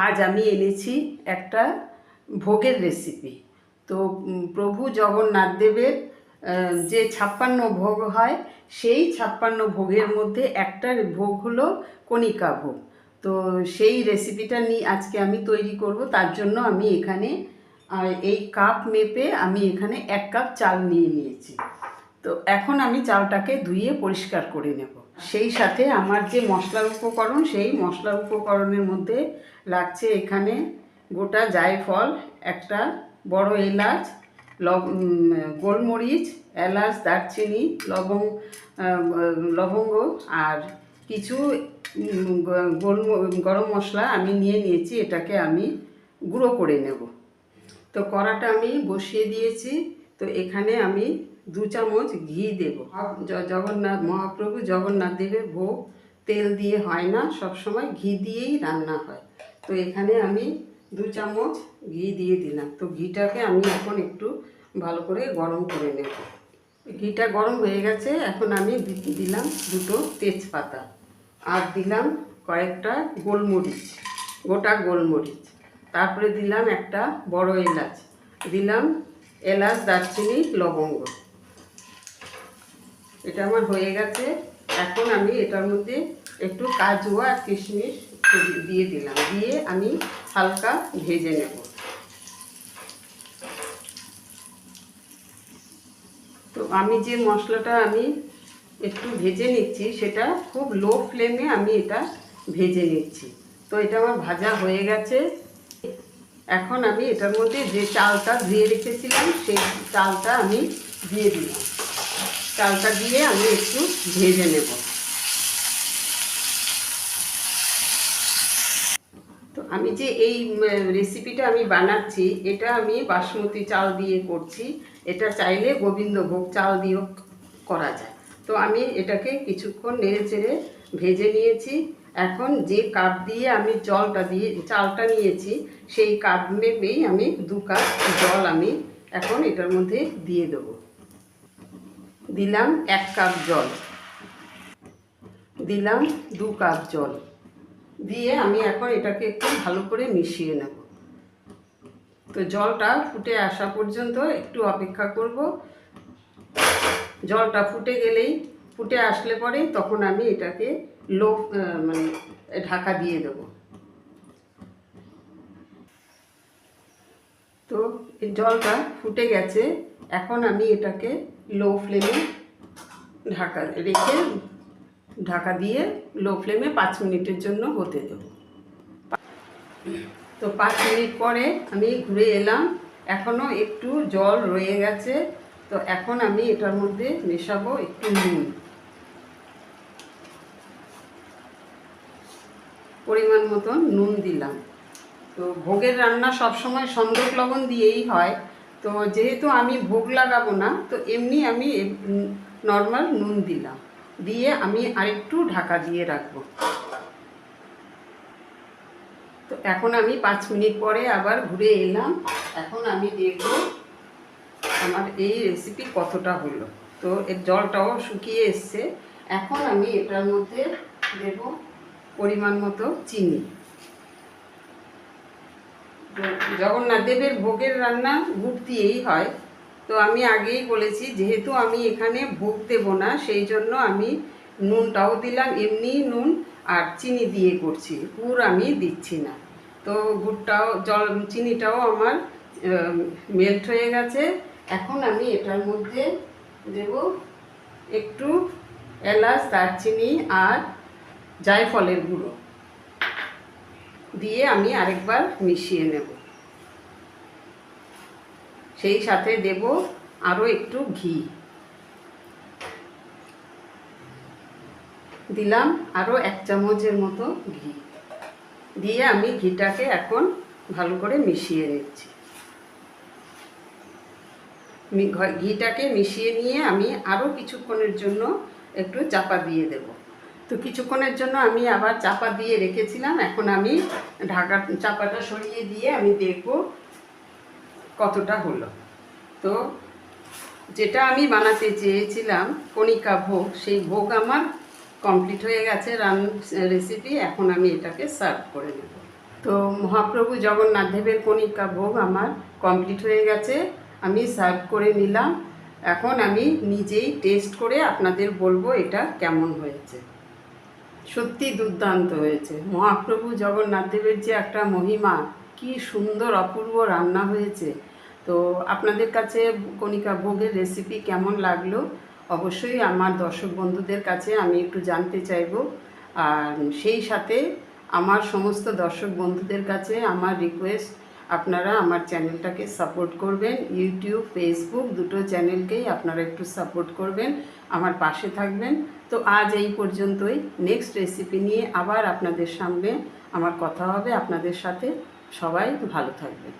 আজ আমি এনেছি একটা ভোগের রেসিপি। তো প্রভু জগন্নাথ দেবের যে 56 ভোগ হয়, সেই 56 ভোগের মধ্যে একটা ভোগ হলো কণিকা ভোগ। তো সেই রেসিপিটা নিয়ে আজকে আমি তৈরি করব। তার জন্য আমি এখানে এই কাপ মেপে আমি এখানে 1 কাপ চাল নিয়ে নিয়েছি। তো এখন আমি চালটাকে ধুয়ে পরিষ্কার করে নেব। সেই সাথে আমার যে মশলার উপকরণ, সেই মশলার উপকরণের মধ্যে লাগছে এখানে গোটা জায়ফল, একটা বড় এলাচ, গোলমরিচ, এলাচ, দারচিনি, লবঙ্গ আর কিছু গরম মশলা আমি নিয়ে নিয়েছি। এটাকে আমি গুঁড়ো করে নেব। তো কড়াটা আমি বসিয়ে দিয়েছি। তো এখানে আমি 2 চামচ ঘি দেব। জগন্নাথ মহাপ্রভু জগন্নাথ দেবের ভোগ তেল দিয়ে হয় না, সবসময় ঘি দিয়েই রান্না হয়। তো এখানে আমি 2 চামচ ঘি দিয়ে দিলাম। তো ঘিটাকে আমি এখন একটু ভালো করে গরম করে নেব। ঘিটা গরম হয়ে গেছে। এখন আমি দিলাম 2টো তেজপাতা আর দিলাম কয়েকটা গোলমরিচ, গোটা গোলমরিচ। তারপরে দিলাম একটা বড় এলাচ, দিলাম এলাচ, দারচিনি, লবঙ্গ। এটা আমার হয়ে গেছে। এখন আমি এটার মধ্যে একটু কাজু আর কিশমিশ দিয়ে দিলাম, দিয়ে আমি হালকা ভেজে নেব। তো আমি যে মশলাটা আমি একটু ভেজে নিচ্ছি, সেটা খুব লো ফ্লেমে আমি এটা ভেজে নিচ্ছি। তো এটা আমার ভাজা হয়ে গেছে। এখন আমি এটার মধ্যে যে চালটা ধুয়ে রেখেছিলাম, সেই চালটা আমি দিয়ে দিলাম। চালটা দিয়ে আমি একটু ভেজে নেব। তো আমি যে এই রেসিপিটা আমি বানাচ্ছি, এটা আমি বাসমতি চাল দিয়ে করছি। এটা চাইলে গোবিন্দভোগ চাল দিয়েও করা যায়। তো আমি এটাকে কিছুক্ষণ নেড়ে চেড়ে ভেজে নিয়েছি। এখন যে কাপ দিয়ে আমি চালটা নিয়েছি, সেই কাপ মেপেই আমি 2 কাপ জল আমি এখন এটার মধ্যে দিয়ে দেব। দিলাম 1 কাপ জল, দিলাম 2 কাপ জল দিয়ে আমি এখন এটাকে একটু ভালো করে মিশিয়ে নেব। তো জলটা ফুটে আসা পর্যন্ত একটু অপেক্ষা করব। জলটা ফুটে আসলে পরে তখন আমি এটাকে ঢাকা দিয়ে দেব। তো জলটা ফুটে গেছে। এখন আমি এটাকে লো ফ্লেমে ঢাকা দিয়ে লো ফ্লেমে 5 মিনিটের জন্য হতে দেব। তো 5 মিনিট পরে আমি ঘুরে এলাম। এখনও একটু জল রয়ে গেছে। তো এখন আমি এটার মধ্যে মেশাবো একটু নুন, পরিমাণ মতন নুন দিলাম। তো ভোগের রান্না সবসময় সন্দক লবণ দিয়েই হয়। তো যেহেতু আমি ভোগ লাগাবো না, তো এমনি আমি নর্মাল নুন দিলাম, দিয়ে আমি আরেকটু ঢাকা দিয়ে রাখবো। তো এখন আমি 5 মিনিট পরে আবার ঘুরে এলাম। এখন আমি দেখব আমার এই রেসিপি কতটা হলো। তো এর জলটাও শুকিয়ে এসছে। এখন আমি এটার মধ্যে দেব পরিমাণ মতো চিনি। জগন্নাথ দেবের ভোগের রান্না গুড় দিয়েই হয়। তো আমি আগেই বলেছি, যেহেতু আমি এখানে ভোগ দেব না, সেই জন্য আমি নুনটাও দিলাম এমনি নুন, আর চিনি দিয়ে করছি, গুড় আমি দিচ্ছি না। তো চিনিটাও আমার মেল্ট হয়ে গেছে। এখন আমি এটার মধ্যে দেব একটু এলাচ, দারচিনি আর জায়ফলের গুঁড়ো দিয়ে আমি আরেকবার মিশিয়ে নেব। সেই সাথে দেব আরও একটু ঘি, দিলাম আরও 1 চামচের মতো ঘি দিয়ে আমি ঘিটাকে এখন ভালো করে মিশিয়ে নিচ্ছি। ঘিটাকে মিশিয়ে নিয়ে আমি আরও কিছুক্ষণের জন্য একটু চাপা দিয়ে দেব। তো কিছুক্ষণের জন্য আমি আবার চাপা দিয়ে রেখেছিলাম। এখন আমি চাপাটা সরিয়ে দিয়ে আমি দেখব কতটা হলো। তো যেটা আমি বানাতে চেয়েছিলাম কণিকা ভোগ, সেই ভোগ আমার কমপ্লিট হয়ে গেছে রেসিপি। এখন আমি এটাকে সার্ভ করে নেব। তো মহাপ্রভু জগন্নাথ দেবের কণিকা ভোগ আমার কমপ্লিট হয়ে গেছে, আমি সার্ভ করে নিলাম। এখন আমি নিজেই টেস্ট করে আপনাদের বলবো এটা কেমন হয়েছে। সত্যি দুর্দান্ত হয়েছে। মহাপ্রভু জগন্নাথ দেবের যে একটা মহিমা, কি সুন্দর অপূর্ব রান্না হয়েছে। তো আপনাদের কাছে কণিকা ভোগের রেসিপি কেমন লাগলো অবশ্যই আমার দর্শক বন্ধুদের কাছে আমি একটু জানতে চাইব। আর সেই সাথে আমার সমস্ত দর্শক বন্ধুদের কাছে আমার রিকোয়েস্ট, আপনারা আমার চ্যানেলটাকে সাপোর্ট করবেন। ইউটিউব, ফেসবুক দুটো চ্যানেলকেই আপনারা একটু সাপোর্ট করবেন, আমার পাশে থাকবেন। তো আজ এই পর্যন্তই। নেক্সট রেসিপি নিয়ে আবার আপনাদের সামনে আমার কথা হবে আপনাদের সাথে। সবাই ভালো থাকবেন।